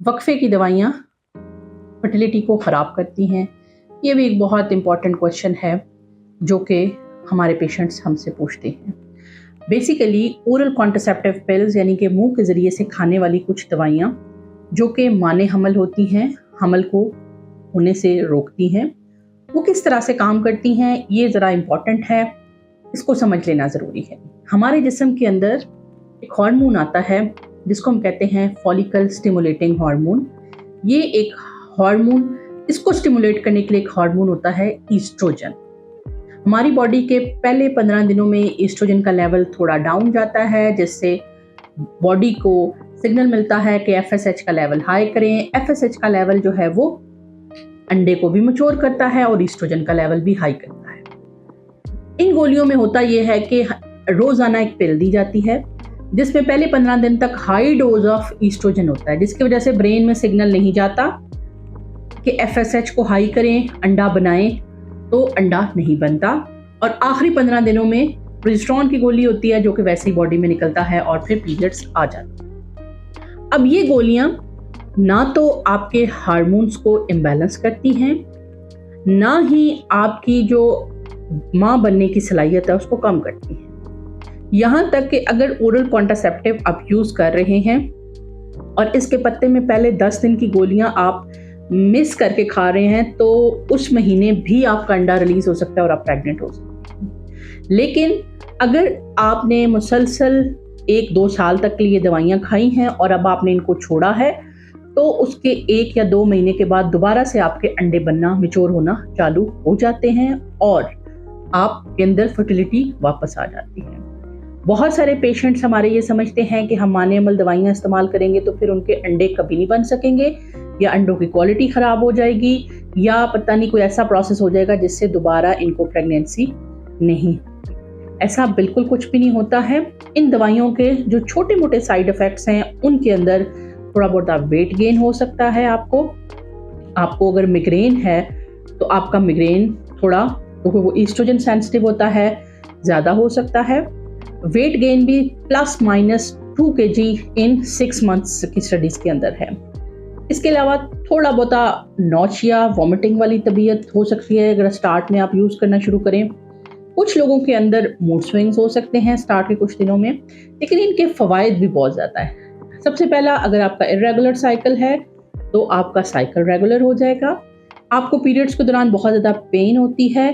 वक्फे की दवाइयाँ फर्टिलिटी को ख़राब करती हैं? ये भी एक बहुत इम्पॉर्टेंट क्वेश्चन है जो कि हमारे पेशेंट्स हमसे पूछते हैं। बेसिकली ओरल कॉन्ट्रासेप्टिव पिल्स यानी कि मुंह के ज़रिए से खाने वाली कुछ दवाइयाँ जो कि माने हमल होती हैं, हमल को होने से रोकती हैं, वो किस तरह से काम करती हैं ये ज़रा इम्पॉर्टेंट है, इसको समझ लेना ज़रूरी है। हमारे जिस्म के अंदर एक हार्मोन आता है जिसको हम कहते हैं फॉलिकल स्टिमुलेटिंग हार्मोन। ये एक हार्मोन, इसको स्टिमुलेट करने के लिए एक हार्मोन होता है ईस्ट्रोजन। हमारी बॉडी के पहले 15 दिनों में ईस्ट्रोजन का लेवल थोड़ा डाउन जाता है, जिससे बॉडी को सिग्नल मिलता है कि एफएसएच का लेवल हाई करें। एफएसएच का लेवल जो है वो अंडे को भी मैच्योर करता है और ईस्ट्रोजन का लेवल भी हाई करता है। इन गोलियों में होता यह है कि रोजाना एक पिल दी जाती है जिसमें पहले 15 दिन तक हाई डोज ऑफ ईस्ट्रोजन होता है, जिसकी वजह से ब्रेन में सिग्नल नहीं जाता कि एफएसएच को हाई करें, अंडा बनाएं, तो अंडा नहीं बनता। और आखिरी 15 दिनों में प्रोजेस्टेरोन की गोली होती है जो कि वैसे ही बॉडी में निकलता है और फिर पीरियड्स आ जाते हैं। अब ये गोलियां ना तो आपके हार्मोन्स को इम्बैलेंस करती हैं, ना ही आपकी जो माँ बनने की सलाहियत है उसको कम करती हैं। यहाँ तक कि अगर ओरल कॉन्ट्रासेप्टिव आप यूज़ कर रहे हैं और इसके पत्ते में पहले 10 दिन की गोलियां आप मिस करके खा रहे हैं, तो उस महीने भी आपका अंडा रिलीज हो सकता है और आप प्रेग्नेंट हो सकते हैं। लेकिन अगर आपने मुसलसल 1-2 साल तक के लिए दवाइयाँ खाई हैं और अब आपने इनको छोड़ा है, तो उसके 1 या 2 महीने के बाद दोबारा से आपके अंडे बनना, मैच्योर होना चालू हो जाते हैं और आपके अंदर फर्टिलिटी वापस आ जाती है। बहुत सारे पेशेंट्स हमारे ये समझते हैं कि हम माने अमल दवाइयाँ इस्तेमाल करेंगे तो फिर उनके अंडे कभी नहीं बन सकेंगे, या अंडों की क्वालिटी ख़राब हो जाएगी, या पता नहीं कोई ऐसा प्रोसेस हो जाएगा जिससे दोबारा इनको प्रेगनेंसी नहीं। ऐसा बिल्कुल कुछ भी नहीं होता है। इन दवाइयों के जो छोटे मोटे साइड इफ़ेक्ट्स हैं उनके अंदर थोड़ा बहुत वेट गेन हो सकता है। आपको अगर मिग्रेन है तो आपका मिग्रेन थोड़ा, क्योंकि वो ईस्ट्रोजन सेंसिटिव होता है, ज़्यादा हो सकता है। वेट गेन भी ±2 kg इन 6 मंथ्स की स्टडीज़ के अंदर है। इसके अलावा थोड़ा बहुत नौचिया, वॉमिटिंग वाली तबीयत हो सकती है अगर स्टार्ट में आप यूज़ करना शुरू करें। कुछ लोगों के अंदर मूड स्विंग्स हो सकते हैं स्टार्ट के कुछ दिनों में, लेकिन इनके फ़वाइद भी बहुत ज़्यादा है। सबसे पहला, अगर आपका इर्रेगुलर साइकिल है तो आपका साइकिल रेगुलर हो जाएगा। आपको पीरियड्स के दौरान बहुत ज़्यादा पेन होती है,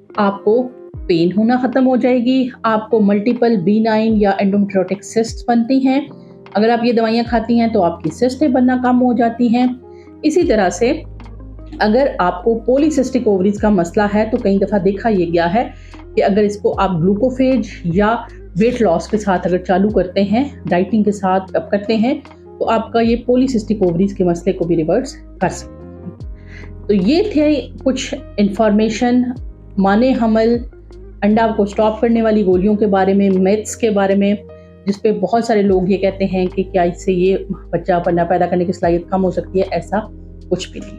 आपको पेन होना ख़त्म हो जाएगी। आपको मल्टीपल B9 या एंडोमेट्रियोटिक सिस्ट बनती हैं। अगर आप ये दवाइयाँ खाती हैं तो आपकी सिस्टें बनना कम हो जाती हैं। इसी तरह से अगर आपको पॉलीसिस्टिक ओवरीज का मसला है तो कई दफ़ा देखा ये गया है कि अगर इसको आप ग्लूकोफेज या वेट लॉस के साथ अगर चालू करते हैं, डाइटिंग के साथ करते हैं, तो आपका ये पॉलीसिस्टिक ओवरीज के मसले को भी रिवर्स कर सकते हैं। तो ये थे कुछ इंफॉर्मेशन माने हमल, अंडा को स्टॉप करने वाली गोलियों के बारे में, मिथ्स के बारे में, जिस पे बहुत सारे लोग ये कहते हैं कि क्या इससे ये बच्चा पैदा करने की सलाहियत कम हो सकती है। ऐसा कुछ भी नहीं।